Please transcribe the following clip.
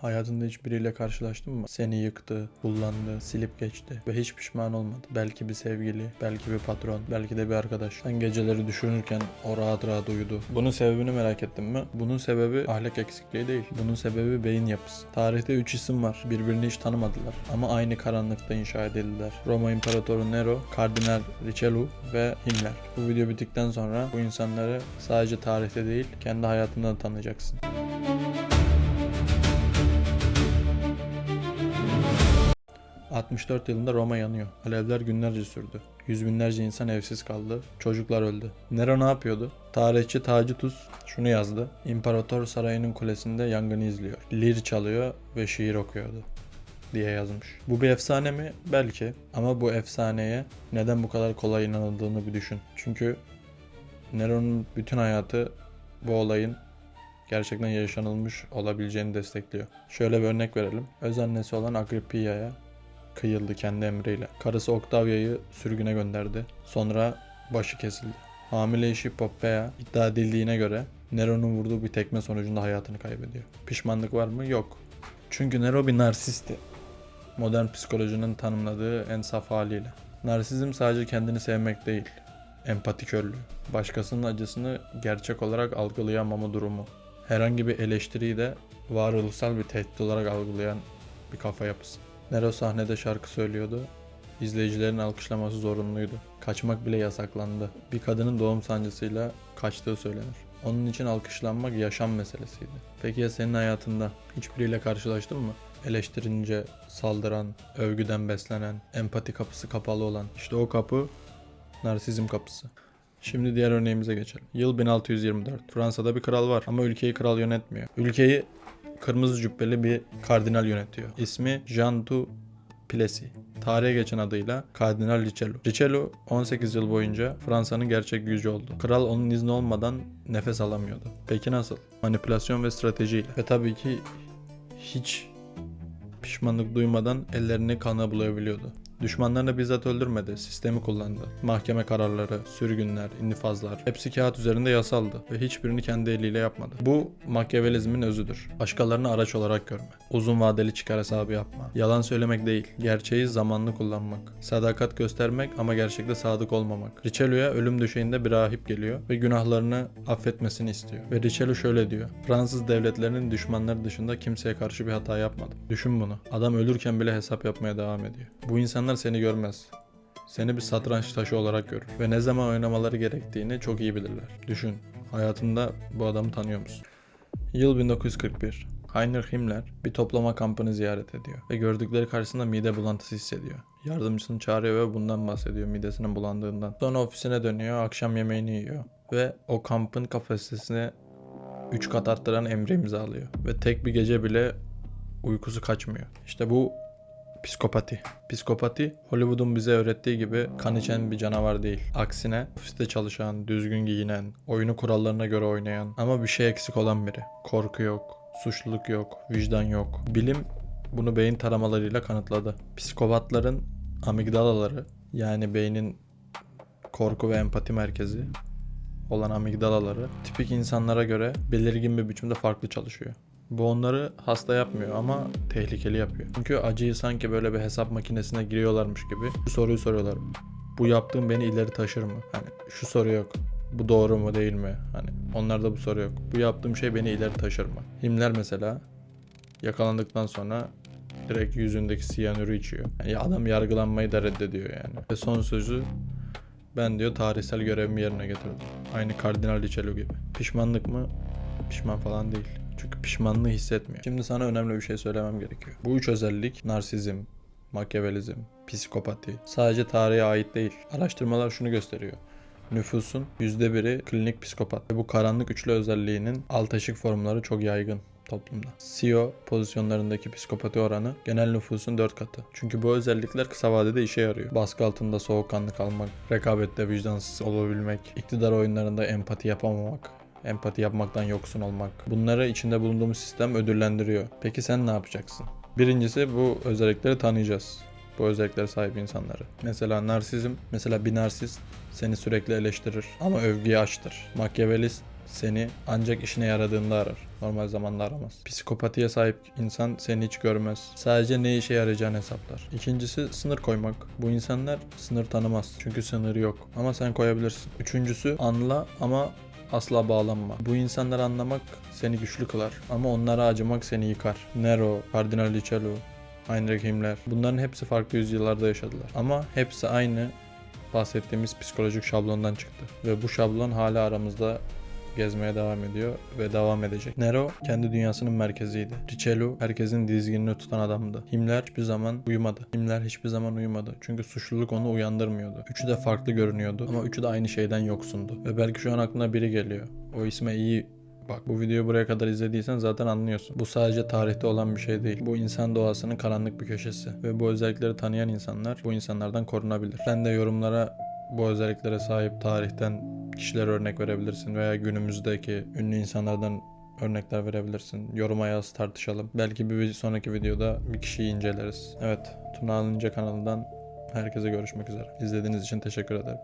Hayatında hiç biriyle karşılaştın mı? Seni yıktı, kullandı, silip geçti ve hiç pişman olmadı. Belki bir sevgili, belki bir patron, belki de bir arkadaş. Sen geceleri düşünürken o rahat rahat uyudu. Bunun sebebini merak ettin mi? Bunun sebebi ahlak eksikliği değil. Bunun sebebi beyin yapısı. Tarihte 3 isim var. Birbirini hiç tanımadılar. Ama aynı karanlıkta inşa edildiler. Roma İmparatoru Nero, Kardinal Richelieu ve Himmler. Bu video bittikten sonra bu insanları sadece tarihte değil, kendi hayatında da tanıyacaksın. 64 yılında Roma yanıyor. Alevler günlerce sürdü. Yüz binlerce insan evsiz kaldı. Çocuklar öldü. Nero ne yapıyordu? Tarihçi Tacitus şunu yazdı. İmparator sarayının kulesinde yangını izliyor. Lir çalıyor ve şiir okuyordu diye yazmış. Bu bir efsane mi? Belki. Ama bu efsaneye neden bu kadar kolay inanıldığını bir düşün. Çünkü Nero'nun bütün hayatı bu olayın gerçekten yaşanılmış olabileceğini destekliyor. Şöyle bir örnek verelim. Öz annesi olan Agrippiya'ya kıyıldı kendi emriyle. Karısı Octavia'yı sürgüne gönderdi. Sonra başı kesildi. Hamile eşi Poppaea iddia edildiğine göre Nero'nun vurduğu bir tekme sonucunda hayatını kaybediyor. Pişmanlık var mı? Yok. Çünkü Nero bir narsisti. Modern psikolojinin tanımladığı en saf haliyle. Narsizm sadece kendini sevmek değil. Empati körlüğü. Başkasının acısını gerçek olarak algılayamama durumu. Herhangi bir eleştiriyi de varoluşsal bir tehdit olarak algılayan bir kafa yapısı. Nero sahnede şarkı söylüyordu. İzleyicilerin alkışlaması zorunluydu. Kaçmak bile yasaklandı. Bir kadının doğum sancısıyla kaçtığı söylenir. Onun için alkışlanmak yaşam meselesiydi. Peki ya senin hayatında hiçbiriyle karşılaştın mı? Eleştirince saldıran, övgüden beslenen, empati kapısı kapalı olan. İşte o kapı narsizm kapısı. Şimdi diğer örneğimize geçelim. Yıl 1624. Fransa'da bir kral var ama ülkeyi kral yönetmiyor. Ülkeyi kırmızı cübbeli bir kardinal yönetiyor. İsmi Jean du Plessis. Tarihe geçen adıyla Kardinal Richelieu. Richelieu 18 yıl boyunca Fransa'nın gerçek gücü oldu. Kral onun izni olmadan nefes alamıyordu. Peki nasıl? Manipülasyon ve stratejiyle. Ve tabii ki hiç pişmanlık duymadan ellerini kana bulayabiliyordu. Düşmanlarını bizzat öldürmedi, sistemi kullandı. Mahkeme kararları, sürgünler, infazlar hepsi kağıt üzerinde yasaldı ve hiçbirini kendi eliyle yapmadı. Bu Machiavellizmin özüdür. Başkalarını araç olarak görme. Uzun vadeli çıkar hesabı yapma. Yalan söylemek değil, gerçeği zamanlı kullanmak. Sadakat göstermek ama gerçekte sadık olmamak. Richelieu'ya ölüm döşeğinde bir rahip geliyor ve günahlarını affetmesini istiyor. Ve Richelieu şöyle diyor. Fransız devletlerinin düşmanları dışında kimseye karşı bir hata yapmadım. Düşün bunu. Adam ölürken bile hesap yapmaya devam ediyor. Bu insanlar seni görmez. Seni bir satranç taşı olarak görür. Ve ne zaman oynamaları gerektiğini çok iyi bilirler. Düşün. Hayatında bu adamı tanıyor musun? Yıl 1941. Heinrich Himmler bir toplama kampını ziyaret ediyor. Ve gördükleri karşısında mide bulantısı hissediyor. Yardımcısını çağırıyor ve bundan bahsediyor, midesinin bulandığından. Sonra ofisine dönüyor, akşam yemeğini yiyor. Ve o kampın kapasitesini 3 kat arttıran emri imzalıyor. Ve tek bir gece bile uykusu kaçmıyor. İşte bu psikopati. Psikopati, Hollywood'un bize öğrettiği gibi kan içen bir canavar değil. Aksine ofiste çalışan, düzgün giyinen, oyunu kurallarına göre oynayan ama bir şey eksik olan biri. Korku yok, suçluluk yok, vicdan yok. Bilim bunu beyin taramalarıyla kanıtladı. Psikopatların amigdalaları, yani beynin korku ve empati merkezi olan amigdalaları tipik insanlara göre belirgin bir biçimde farklı çalışıyor. Bu onları hasta yapmıyor ama tehlikeli yapıyor. Çünkü acıyı sanki böyle bir hesap makinesine giriyorlarmış gibi şu soruyu soruyorlar. Bu yaptığım beni ileri taşır mı? Hani şu soru yok. Bu doğru mu değil mi? Hani onlarda bu soru yok. Bu yaptığım şey beni ileri taşır mı? Himmler mesela yakalandıktan sonra direkt yüzündeki siyanürü içiyor. Yani adam yargılanmayı da reddediyor yani. Ve son sözü, ben diyor tarihsel görevimi yerine getirdim. Aynı Kardinal Richelieu gibi. Pişmanlık mı? Pişman falan değil. Çünkü pişmanlığı hissetmiyor. Şimdi sana önemli bir şey söylemem gerekiyor. Bu üç özellik narsizm, Machiavellizm, psikopati sadece tarihe ait değil. Araştırmalar şunu gösteriyor. Nüfusun %1'i klinik psikopat. Ve bu karanlık üçlü özelliğinin alt eşik formları çok yaygın toplumda. CEO pozisyonlarındaki psikopati oranı genel nüfusun 4 katı. Çünkü bu özellikler kısa vadede işe yarıyor. Baskı altında soğukkanlı kalmak, rekabette vicdansız olabilmek, iktidar oyunlarında empati yapamamak, empati yapmaktan yoksun olmak. Bunları içinde bulunduğumuz sistem ödüllendiriyor. Peki sen ne yapacaksın? Birincisi bu özellikleri tanıyacağız. Bu özelliklere sahip insanları. Mesela narsizm, mesela bir narsist seni sürekli eleştirir ama övgüye açtır. Machiavellist seni ancak işine yaradığında arar. Normal zamanda aramaz. Psikopatiye sahip insan seni hiç görmez. Sadece ne işe yarayacağını hesaplar. İkincisi sınır koymak. Bu insanlar sınır tanımaz. Çünkü sınırı yok. Ama sen koyabilirsin. Üçüncüsü anla ama asla bağlanma. Bu insanları anlamak seni güçlü kılar. Ama onlara acımak seni yıkar. Nero, Kardinal Richelieu, Heinrich Himmler. Bunların hepsi farklı yüzyıllarda yaşadılar. Ama hepsi aynı bahsettiğimiz psikolojik şablondan çıktı. Ve bu şablon hala aramızda gezmeye devam ediyor ve devam edecek. Nero kendi dünyasının merkeziydi. Richelieu herkesin dizginini tutan adamdı. Himmler hiçbir zaman uyumadı. Himmler hiçbir zaman uyumadı. Çünkü suçluluk onu uyandırmıyordu. Üçü de farklı görünüyordu ama üçü de aynı şeyden yoksundu. Ve belki şu an aklına biri geliyor. O isme iyi bak. Bu videoyu buraya kadar izlediysen zaten anlıyorsun. Bu sadece tarihte olan bir şey değil. Bu insan doğasının karanlık bir köşesi. Ve bu özellikleri tanıyan insanlar bu insanlardan korunabilir. Sen de yorumlara bu özelliklere sahip tarihten kişilere örnek verebilirsin veya günümüzdeki ünlü insanlardan örnekler verebilirsin. Yoruma yaz, tartışalım. Belki bir sonraki videoda bir kişiyi inceleriz. Evet, Tuna Alınca kanalından herkese görüşmek üzere. İzlediğiniz için teşekkür ederim.